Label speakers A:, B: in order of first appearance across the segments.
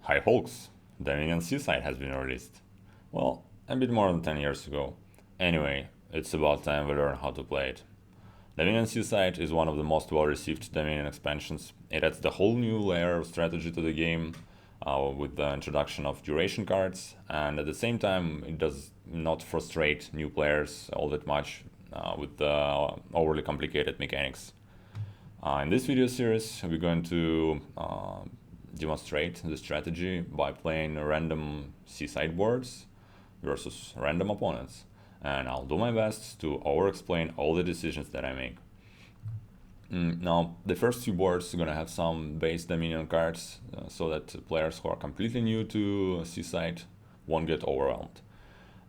A: Hi folks, Dominion Seaside has been released. Well, a bit more than 10 years ago. Anyway, it's about time we learn how to play it. Dominion Seaside is one of the most well-received Dominion expansions. It adds the whole new layer of strategy to the game with the introduction of duration cards, and at the same time it does not frustrate new players all that much with the overly complicated mechanics. In this video series, we're going to demonstrate the strategy by playing random seaside boards versus random opponents. And I'll do my best to over-explain all the decisions that I make. Now, the first two boards are going to have some base Dominion cards so that players who are completely new to Seaside won't get overwhelmed.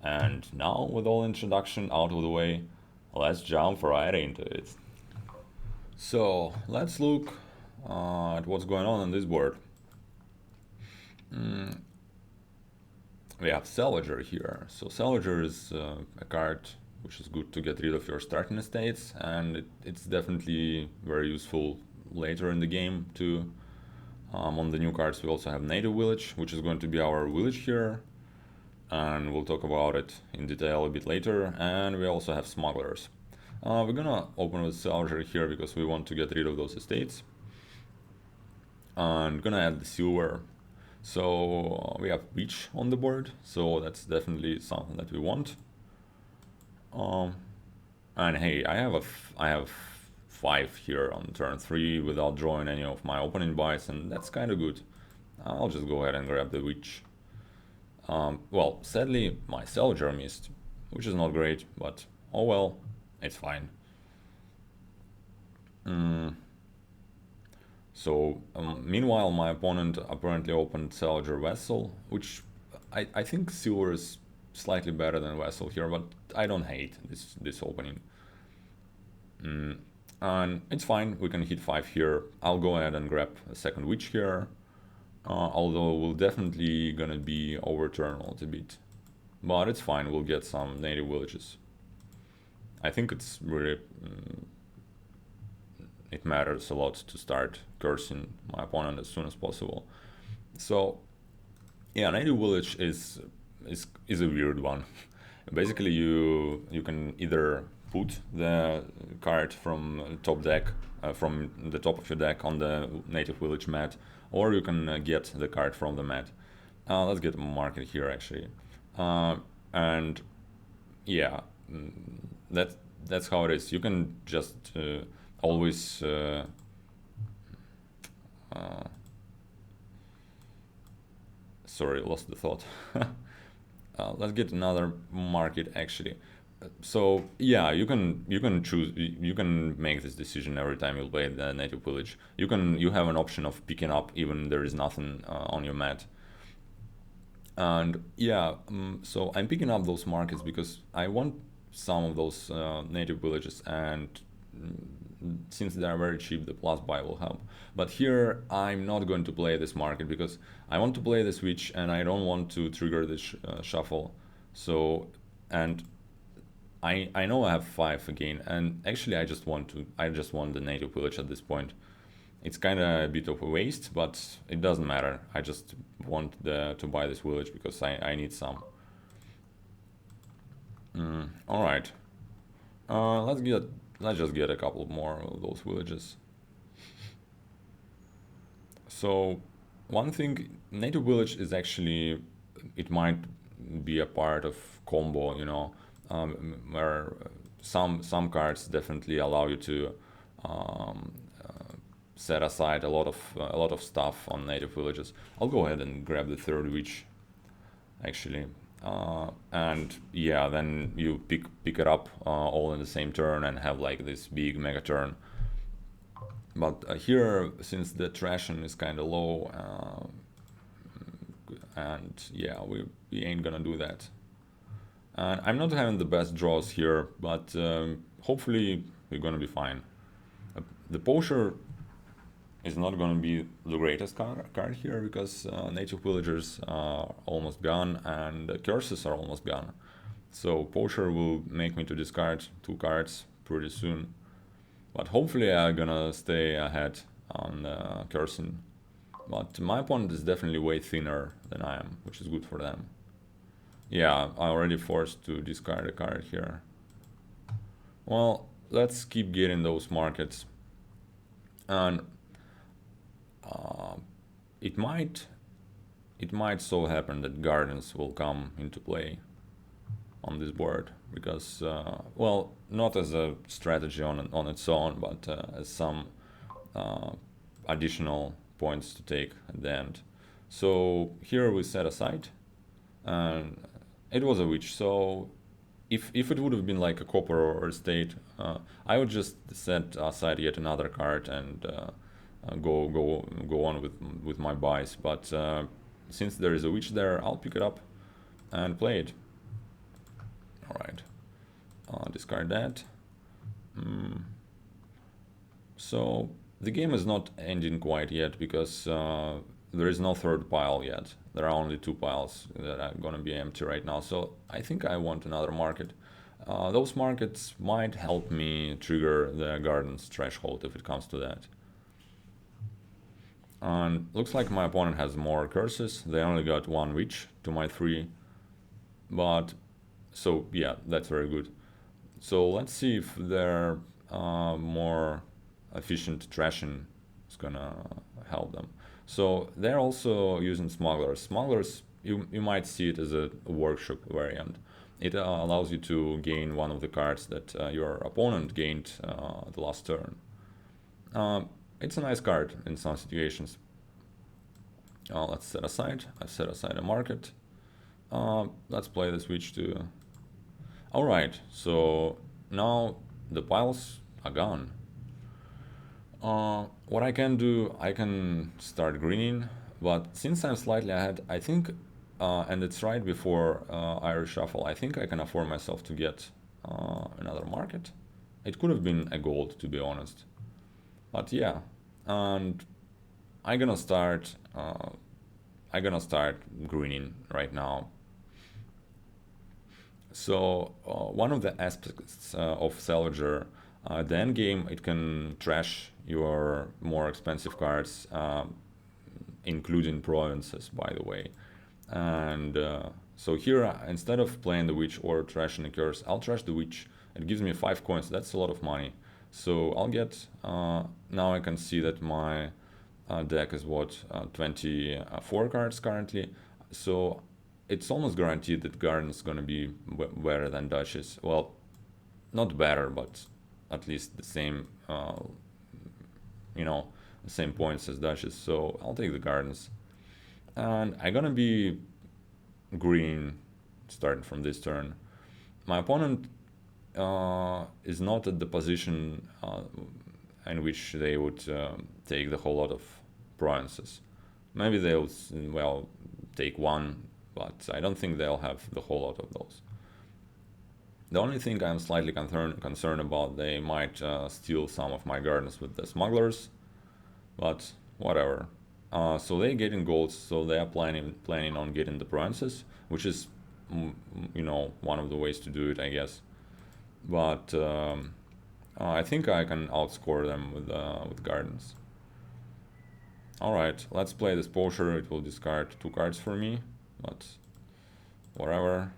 A: And now, with all introduction out of the way, let's jump right into it. So, let's look at what's going on this board. We have Salvager here. So Salvager is a card which is good to get rid of your starting estates, and it's definitely very useful later in the game too. On the new cards we also have Native Village, which is going to be our village here, and we'll talk about it in detail a bit later. And we also have Smugglers. We're gonna open with Salvager here because we want to get rid of those estates. And gonna add the silver. So we have Beach on the board, so that's definitely something that we want. And hey, I have 5 here on turn 3 without drawing any of my opening buys, and that's kind of good. I'll just go ahead and grab the Witch. Well, sadly, my Salvager missed, which is not great, but oh well, it's fine. So, meanwhile, my opponent apparently opened Salvager Vessel, which I think silver is slightly better than Vessel here, but I don't hate this opening. And it's fine, we can hit 5 here. I'll go ahead and grab a second Witch here, although we'll definitely gonna be overturned a little bit. But it's fine, we'll get some native villages. I think it's really... it matters a lot to start cursing my opponent as soon as possible. So, yeah, native village is a weird one. Basically, you can either put the card from top deck, from the top of your deck on the native village mat, or you can get the card from the mat. Let's get a market here actually, and yeah, that's how it is. You can just always sorry, lost the thought. Let's get another market actually. So yeah, you can choose, you can make this decision every time you play the native village. You have an option of picking up even there is nothing on your mat. And yeah, so I'm picking up those markets because I want some of those native villages, and since they are very cheap, the plus buy will help. But here I'm not going to play this market because I want to play the switch and I don't want to trigger this shuffle. So, and I know I have 5 again, and actually I just want the native village at this point. It's kind of a bit of a waste, but it doesn't matter. I just want to buy this village because I need some. All right. Let's just get a couple more of those villages. So one thing, native village is actually, it might be a part of combo, you know, where some cards definitely allow you to set aside a lot of stuff on native villages. I'll go ahead and grab the third witch actually. And yeah, then you pick it up all in the same turn and have like this big mega turn. But here, since the trashing is kind of low, and yeah, we ain't gonna do that. And I'm not having the best draws here, but hopefully we're gonna be fine. The poacher is not gonna be the greatest card here because native villagers are almost gone and the curses are almost gone. So poacher will make me to discard 2 cards pretty soon. But hopefully I'm gonna stay ahead on cursing. But my opponent is definitely way thinner than I am, which is good for them. Yeah, I already forced to discard a card here. Well, let's keep getting those markets. And it might so happen that gardens will come into play on this board because, well, not as a strategy on its own, but as some additional points to take at the end. So here we set aside, and it was a witch. So if it would have been like a copper or a state, I would just set aside yet another card and go on with my buys. But since there is a witch there, I'll pick it up and play it. All right, discard that. So the game is not ending quite yet because there is no third pile yet. There are only two piles that are gonna be empty right now. So I think I want another market. Those markets might help me trigger the gardens threshold if it comes to that. And looks like my opponent has more curses. They only got one witch to my 3. But, so yeah, that's very good. So let's see if their more efficient trashing is gonna help them. So they're also using smugglers. Smugglers, you might see it as a workshop variant. It allows you to gain one of the cards that your opponent gained the last turn. It's a nice card in some situations. Let's set aside. I've set aside a market. Let's play the switch to... Alright, so now the piles are gone. What I can do, I can start greening, but since I'm slightly ahead, I think, and it's right before Irish Shuffle, I think I can afford myself to get another market. It could have been a gold, to be honest. But yeah, and I'm gonna start greening right now. So one of the aspects of Salvager, the end game, it can trash your more expensive cards, including provinces, by the way. And so here, instead of playing the witch or trashing a curse, I'll trash the witch. It gives me 5 coins. That's a lot of money. So I'll get, now I can see that my deck is what, 24 cards currently. So it's almost guaranteed that Garden is gonna be better than Duchess. Well, not better, but at least the same, the same points as Duchess. So I'll take the Gardens. And I'm gonna be green starting from this turn. My opponent is not at the position in which they would take the whole lot of provinces. Maybe they'll, well, take one, but I don't think they'll have the whole lot of those. The only thing I'm slightly concerned about, they might steal some of my gardens with the smugglers, but whatever. So they're getting golds, so they are planning on getting the provinces, which is, one of the ways to do it, I guess. But I think I can outscore them with gardens. Alright, let's play this poacher. It will discard 2 cards for me, but whatever.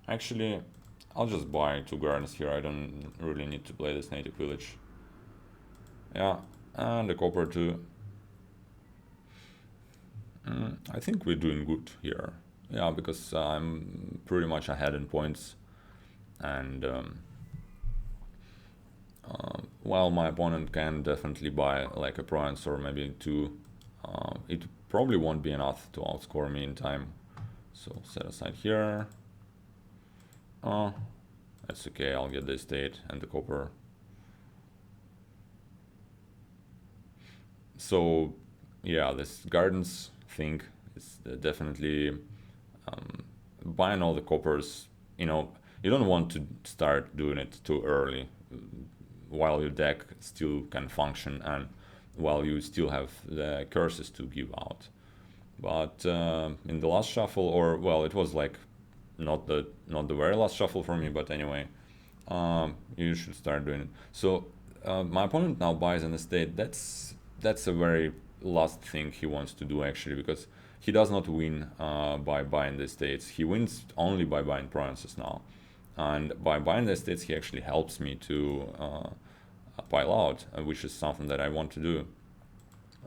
A: Actually, I'll just buy 2 gardens here. I don't really need to play this native village. Yeah, and the copper too. I think we're doing good here. Yeah, because I'm pretty much ahead in points. And while my opponent can definitely buy like a province or maybe 2, it probably won't be enough to outscore me in time. So set aside here. That's okay, I'll get the estate and the copper. So yeah, this gardens thing is definitely buying all the coppers. You don't want to start doing it too early while your deck still can function and while you still have the curses to give out. But in the last shuffle, or well, it was like not the very last shuffle for me, but anyway, you should start doing it. So my opponent now buys an estate. That's that's a very last thing he wants to do actually, because he does not win by buying the estates. He wins only by buying provinces now, and by buying the estates he actually helps me to pile out, which is something that I want to do.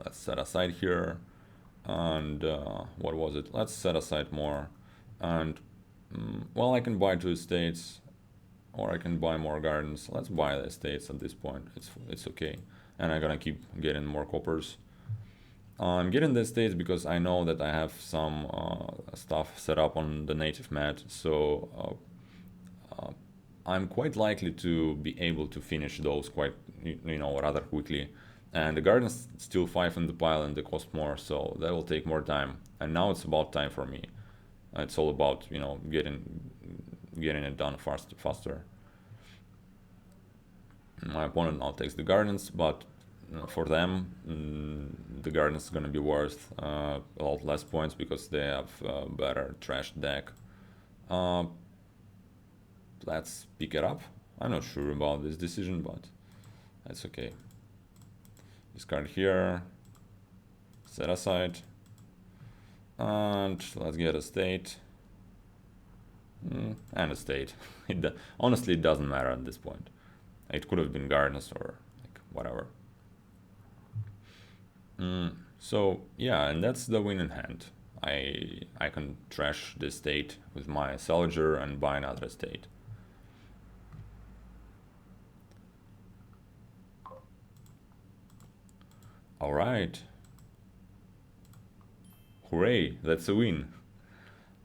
A: Let's set aside here, and what was it? Let's set aside more, and well, I can buy 2 estates, or I can buy more gardens. Let's buy the estates at this point. It's okay, and I'm gonna keep getting more coppers. I'm getting the estates because I know that I have some stuff set up on the native mat, so I'm quite likely to be able to finish those quite, rather quickly. And the gardens still 5 in the pile and they cost more, so that will take more time. And now it's about time for me. It's all about getting it done faster. My opponent now takes the gardens, but for them, the gardens is gonna be worth a lot less points because they have a better trash deck. Uh, let's pick it up. I'm not sure about this decision, but that's okay. Discard here, set aside, and let's get a state. And a state. Honestly, it doesn't matter at this point. It could have been gardens or like whatever. So yeah, and that's the win in hand. I can trash this state with my Salvager and buy another state. Alright. Hooray, that's a win.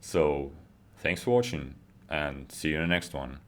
A: So, thanks for watching, and see you in the next one.